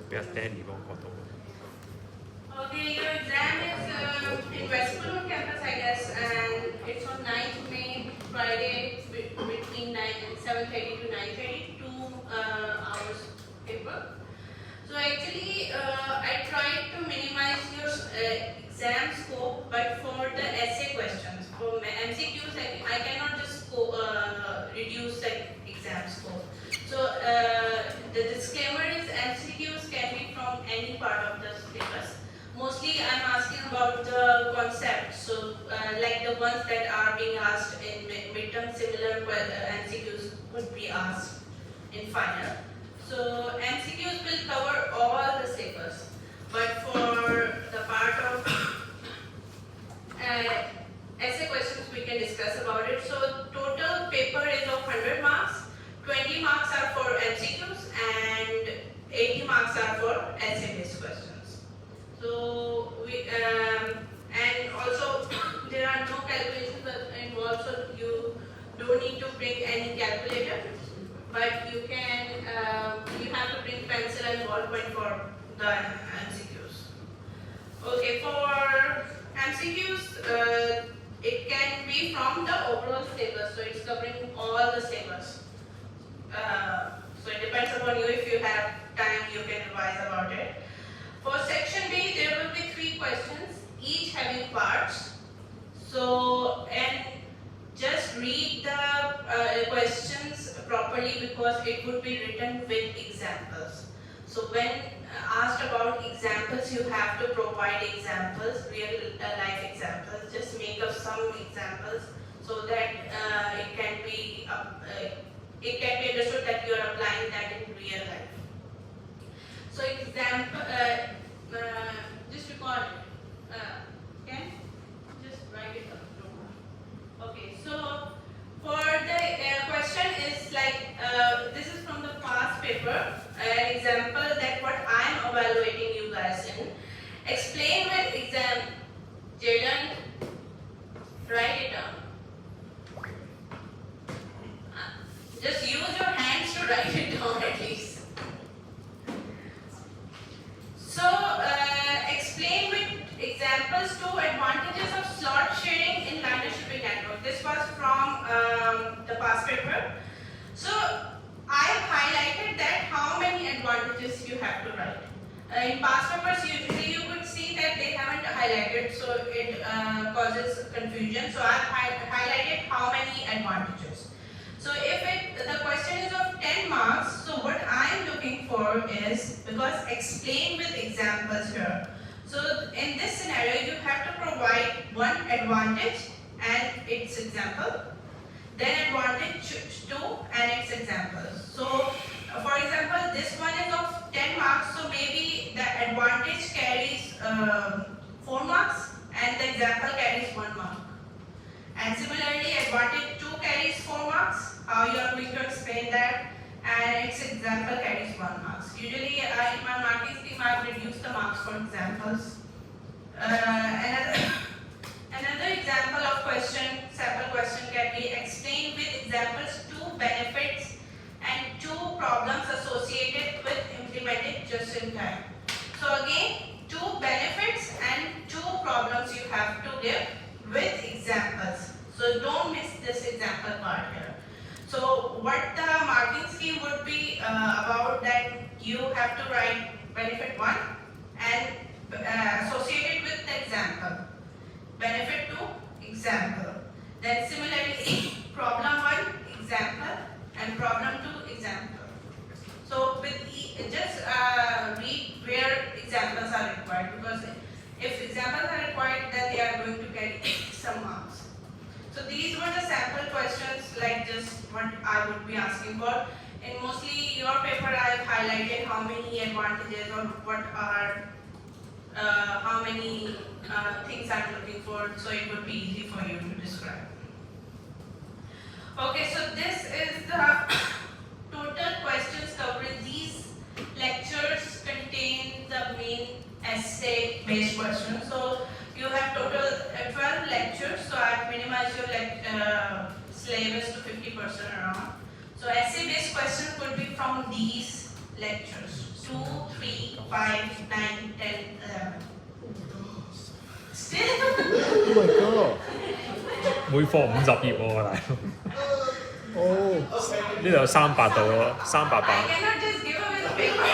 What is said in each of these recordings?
per te 이번 것도. Okay, your exam is in West Pune campus, I guess, and it's on 9th May, Friday, between 7:30 to 9:30, 2 hours paper. So actually, I tried to minimize your exam scope, but for the essay questions, for MCQs, I cannot just reduce the exam scope. So the disclaimer is MCQs can be from any part of the syllabus. Mostly I'm asking about the concept, so like the ones that are being asked in midterm, similar MCQs would be asked in final. So MCQs will cover all the syllabus, but for the part of essay questions we can discuss about it. So total paper is of 100 marks, 20 marks are for MCQs and 80 marks are for essay based questions. So we and also there are no calculations involved, so you don't need to bring any calculator, but you can you have to bring pencil and ballpoint for the MCQs. Okay, for MCQs it can be from the overall syllabus, so it's covering all the syllabus. So it depends upon you. If you have time, you can revise about it. For section B, there will be 3 questions, each having parts. So, and just read the questions properly because it would be written with examples. So when asked about examples, you have to provide examples, real life examples. Just make up some examples so that it can be understood that you are applying that in real life. So example, just record it. Okay, just write it up. Okay, so for the question is like this is from the past paper. An example that what I am evaluating you guys in. Explain with exam. Jayden, write it down. Just use your hands to write it down at least. So, explain with examples 2 advantages of slot sharing in liner shipping network. This was from the past paper. So, I highlighted that how many advantages you have to write. In past papers, usually you could see that they haven't highlighted, so it causes confusion. So, I have highlighted how many advantages. So if the question is of 10 marks, so what I am looking for is, because explain with examples here. So in this scenario, you have to provide one advantage and its example, then advantage 2 and its example. So for example, this one is of 10 marks, so maybe the advantage carries 4 marks and the example carries 1 mark. And similarly, advantage 2 carries 4 marks. How you are going to explain that, and its example carries 1 marks. Usually, in my marking scheme, I have reduced the marks for examples. Another example of question, sample question can be explain with examples 2 benefits and 2 problems associated with implementing just in time. So again, 2 benefits and 2 problems you have to give with examples. So don't miss this example part here. So what the marking scheme would be about, that you have to write benefit 1 and associated with the example. Benefit 2, example. Then similarly, problem 1, example, and problem 2, example. So with just read where examples are required, because if examples are required, then they are going to carry some marks. So these were the sample questions, like just what I would be asking for. In mostly your paper, I have highlighted how many advantages or what are, how many things I'm looking for, so it would be easy for you to describe. Okay, so this is the total questions covering these lectures contain the main essay based questions. So you have total 12 lectures, so I have minimized your syllabus to 50% around. So essay based questions could be from these lectures. 2, 3, 5, 9, 10, 11. Still? Oh my god！ 每課50頁喎，大佬。哦，呢度有300度咯，300 I 版。 cannot just give away the paper.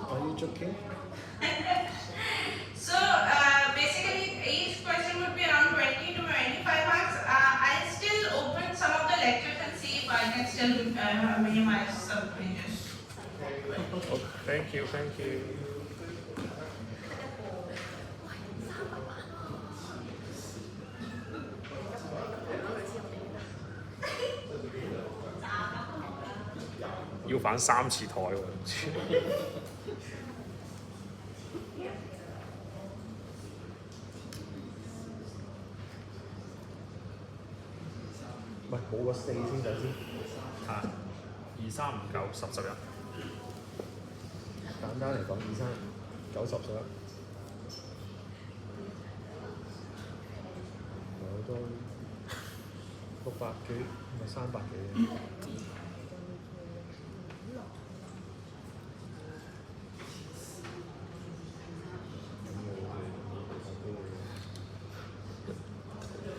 are you joking？ So basically each question would be around 20 to 25 marks. I'll still open some of the lectures and see if I can still minimize some pages. Oh, thank you, thank you。要反3次台喎，唔係冇個4先走先。啊，2、3、5、9、10、11。簡單嚟講，2、3、9、10、11。好多600幾，唔係300幾。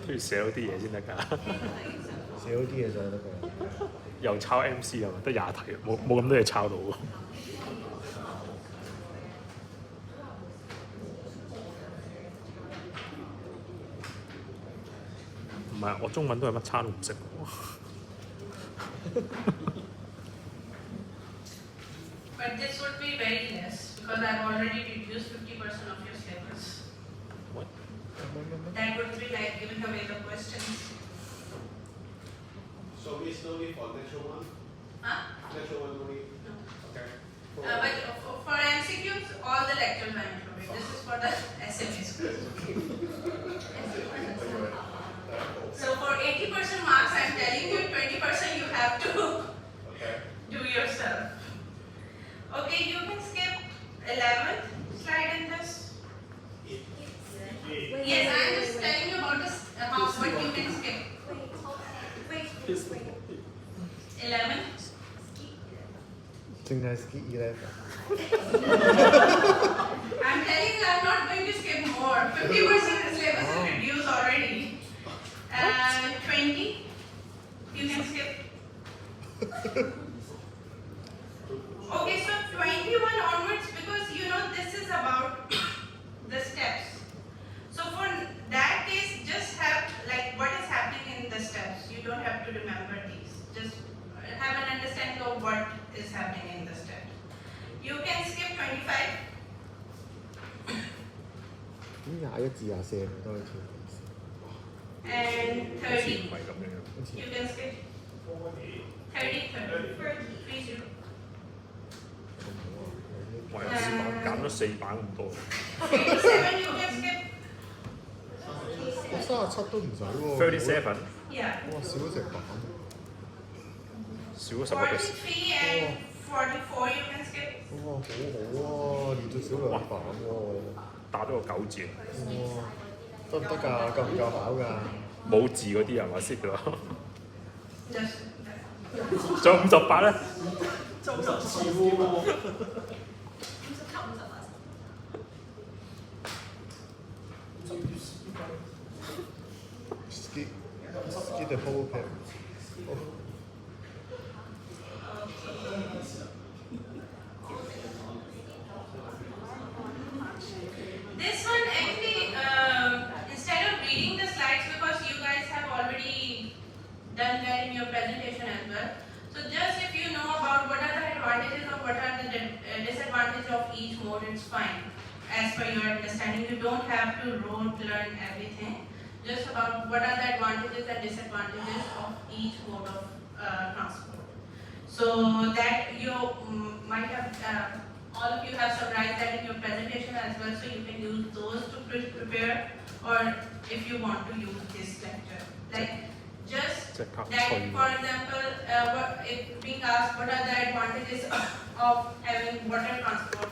都要寫到啲嘢先得㗎。寫好啲嘢就係得㗎啦。又抄 MC 係嘛？得20題，冇咁多嘢抄到喎。唔係，我中文都係乜叉都唔識喎。But this would be very less because I've already reduced 50% of your syllabus. What? That would be like giving away the questions. So we still need for lecture one? Huh? Lecture one only? No. Okay. But for MCQs, all the lectures are included. This is for the SMAs. So for 80% marks, I'm telling you 20% you have to Okay. do yourself. Okay, you can skip 11th slide in this. Yes, I'm just telling you about this, what you can skip. 11. 淨係 skip 11。I'm telling you, I'm not going to skip more. 50% the syllabus is reduced already. 20. You can skip. Okay, so 21 onwards, because you know this is about the steps. So for that case, just have like what is happening in the steps. You don't have to remember these. Just have an understanding of what is happening in the steps. You can skip 25. 咁21至24都可以跳。 And 好似唔 30. 係咁樣。 You can skip 30, 30. 哇！有4版減咗4版咁多。 37 you can skip. 37都唔使喎。 37 Yeah. 哇，少咗成版。少咗11%。 43 and 44 you can skip. 哇，好好啊，連續少2版喎。打咗個9字。哇，得唔得㗎？夠唔夠考㗎？冇字嗰啲係咪識咗？ Just 仲有58咧？ skip the whole pair. this one actually, instead of reading the slides, because you guys have already done that in your presentation as well. So just if you know about what are the advantages or what are the disadvantages of each mode, it's fine. As per your understanding, you don't have to rote learn everything. Just about what are the advantages and disadvantages of each mode of transport. So that you might have, all of you have summarized that in your presentation as well, so you can use those to prepare, or if you want to use this lecture. Like just即刻 that, 吹 for example, if being asked what are the advantages of having water transport.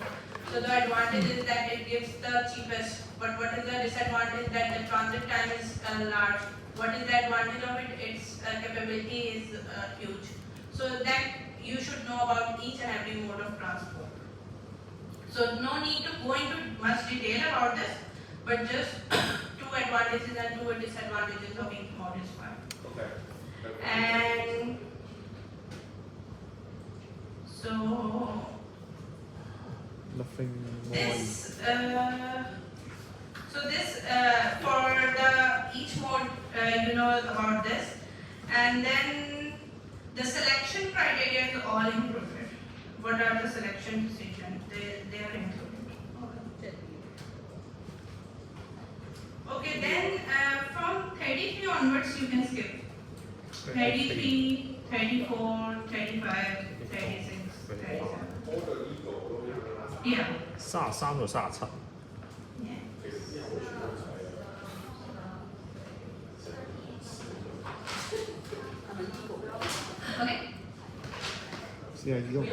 So the advantage is that it gives the cheapest, but what is the disadvantage? That the transit time is large. What is the advantage of it? Its capability is huge. So that you should know about each and every mode of transport. So no need to go into much detail about this, but just two advantages and two disadvantages of each mode is fine. Okay. And so Nothing more. this, for the each mode, you know about this, and then the selection criteria is all included. What are the selection decisions? They are included. Okay, then from 33 onwards you can skip. 33, 34, 35, 36, 37. Yeah. 33到37。 Yeah. Okay. 試下依個唔得。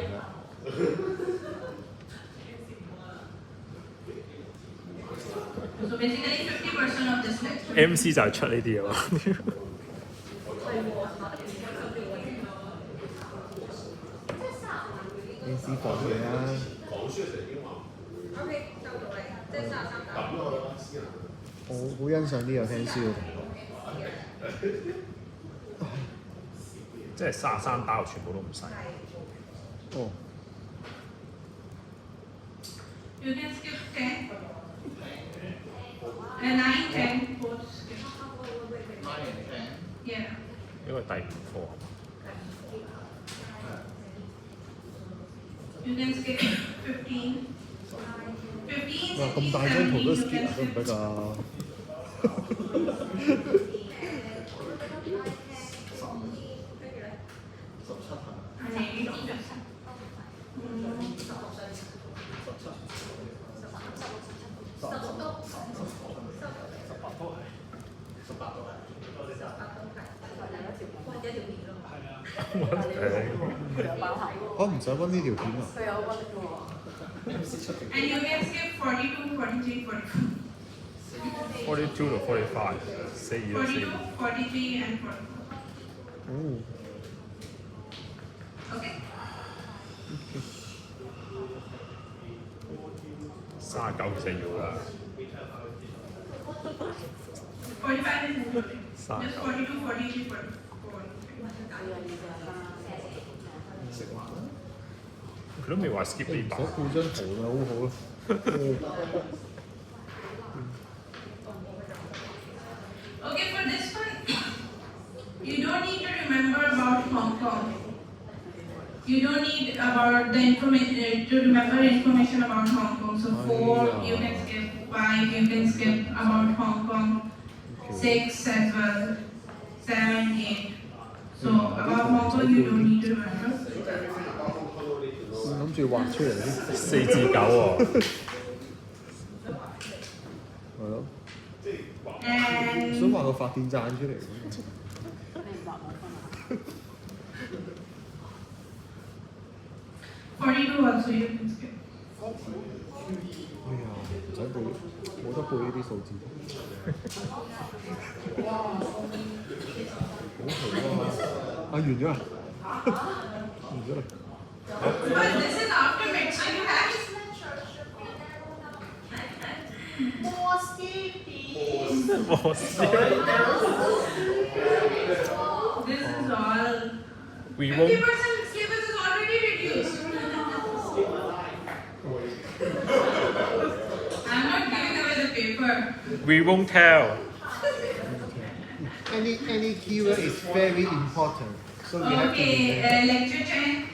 So basically 50% of this lecture. MC 就係出呢啲啊嘛。 AC 房嘅啦，講書成英文。 OK，收到你，即係33咁我覺得先啊。我好欣賞呢個聽書嘅同學。即係33打全部都唔使。哦， You can skip 10. 9, 10, both skip. Yeah. 因為第5課啊嘛。 You can skip 15. 15, 哇！ 16, 咁大張圖 17, 都 you skip can 啊，得唔 skip. 得㗎？ And 82. Oh, 我唔使温呢條片啊！ And you can skip 42, 43, 44. 42 to 45，42到 42, 44。 43, and 44. 哦， Okay? 39其實要啦。 45 is included. Sorry. Just 42, 43, 44. 食環啦，佢都未話 skip 你唔呢把。使配張圖啦，好好啦。 Okay, for this one, you don't need to remember about Hong Kong. You don't need about the information to remember information about Hong Kong. So 4 you can skip, 5 you can skip about Hong Kong, 6 as well, 7, 8. So about Hong Kong you don't need to remember. 我諗住畫出嚟先， 4至9喎。係咯， And 想畫個發電站出嚟。 42 also you can skip. 哎呀，唔使背，冇得背呢啲數字。好好啊！啊，完咗啦，完咗啦。 But this is after mid, so you have more skipping. 我知。 this is all. We 50% won't syllabus is already reduced. I'm not giving away the paper. we won't tell. Any keyword is very important, so you have to Okay, remember. lecture 10.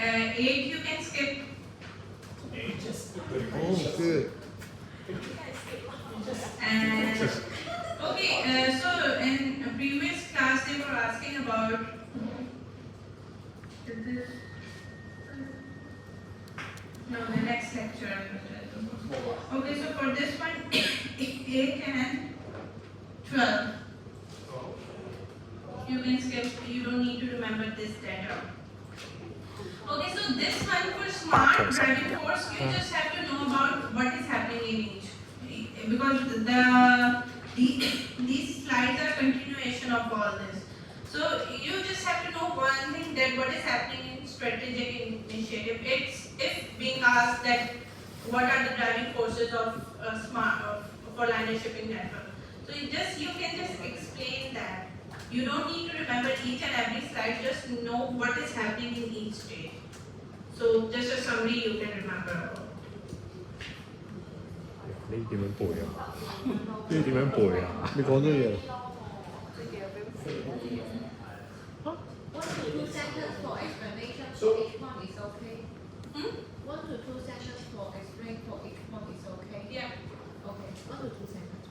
8 you can skip. Oh, good. And okay, so in a previous class they were asking about no the next lecture. Okay, so for this one 8 and 12 you can skip. You don't need to remember this data. Okay, so this one for smart driving force, you just have to know about what is happening in each. Because these slides are continuation of all this. So you just have to know one thing, that what is happening in asked that what are the driving forces of for liner shipping network. So you can just explain that. You don't need to remember each and every slide, just know what is happening in each stage. So just a summary you can remember about. 呢啲點樣背啊？呢啲點樣背啊？你講咗嘢啦。 1 to 2 seconds for explanation for each one is okay. 1 to 2 seconds for explain for each one is okay. Yeah. Okay. 1 to 2 seconds.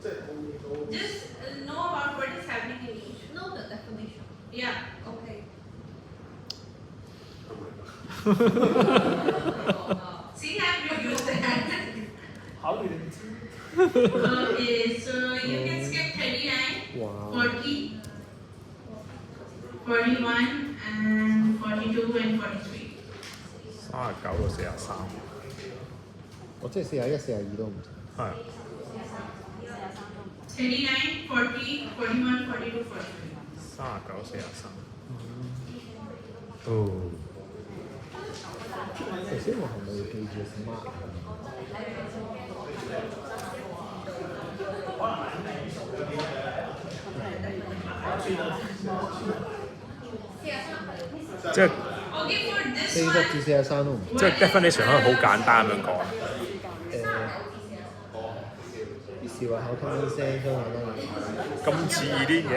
即係都 Just know about what is happening in each. Know the definition. Yeah. Okay. See, I've reviewed that. 考慮你知。 Okay, so you can skip 39, 哇！ 40, 41, and 42 and 43. 39到43。我即係41、42都唔同。係。 39, 40, 41, 42, 43. 39、43。哦。頭先我係咪要記住 smart？即係 Okay, for this 40 one, 至43都唔同。即係 definition 可以好簡單咁樣講。啲笑話口 common sense 都簡單嚟。咁似啲嘅。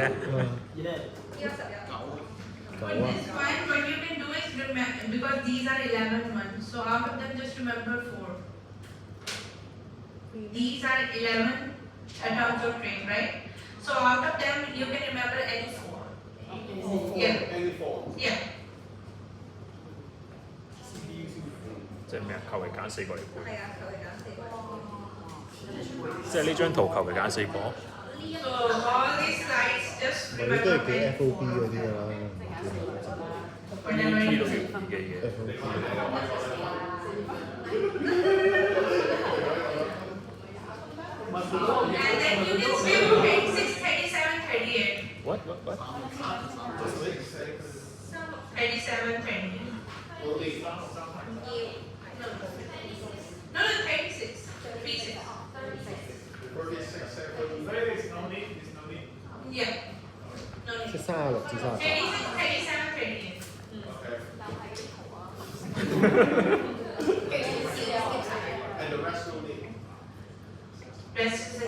for this one, what you can do is remember, because these are 11 ones, so out of them just remember 4. These are 11 terms of train, right? So out of them, you can remember any 4. Yeah. any form Yeah. 即係咩啊？求其揀4個嚟背。係啊，佢揀4個。即係呢張圖求其揀4個。So all these slides, just 我哋都係 remember 記 FOB 嗰啲㗎啦， whatever 呢 you 度叫 do. 耳機嘅。 FOB。 And then you can skip 36, 37, 38. What? 37, 38. No, 36. 36. 46 Yeah. No need. 即係36至38。 36, 37, 38. and the rest no need Rest is in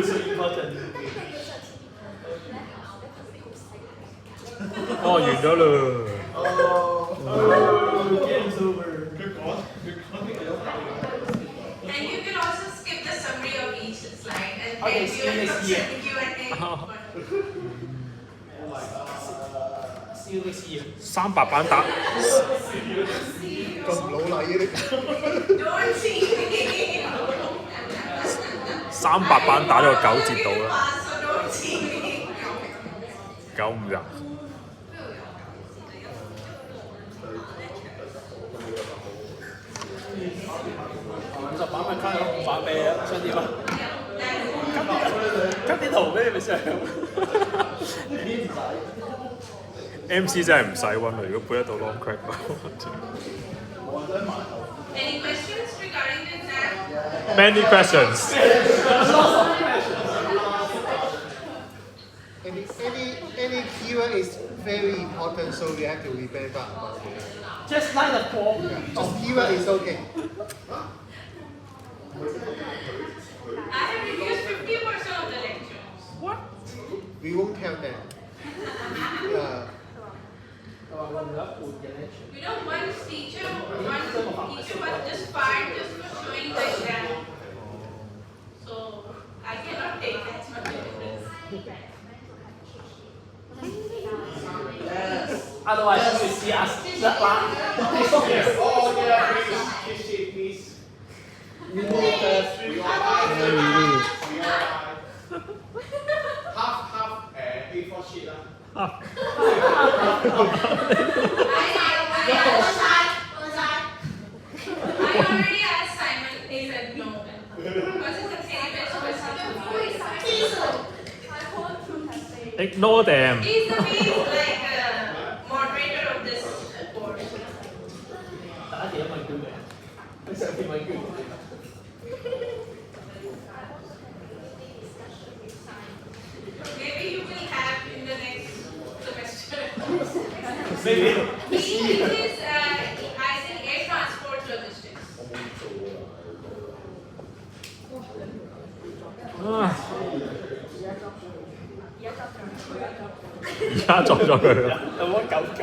so important 哦，完咗啦。 game's over And you can also skip the summary of each slide and Okay, then see you you next have year. Q&A. see you next year 300版打咁老禮嘅你。 Don't see me. 300版打咗9折到啦， So don't see me. 95人。就版咪卡咗版俾你啊，想點啊？跟啲圖俾你咪上。MC 真係唔使温啦，如果背得到 long crack。 Any questions regarding the exam? Many questions. Any keyword is very important, so we have to remember about it. Just like the form Just keyword is okay. I have reduced 50% of the lectures. What? We won't count that. You know, one teacher was just fired just for showing the exam. So I cannot take that much of this. Otherwise, you will see us that laugh. Oh yeah, please, kiss please. We all half A4 sheet lah. I already asked Simon, he said no. Because it's a theory-based question. Ignore them. He's the main, like, moderator of this course. Maybe you will have in the next semester. Maybe. He is, I think, air transport logistics. 而家作咗佢啦。有乜咁解？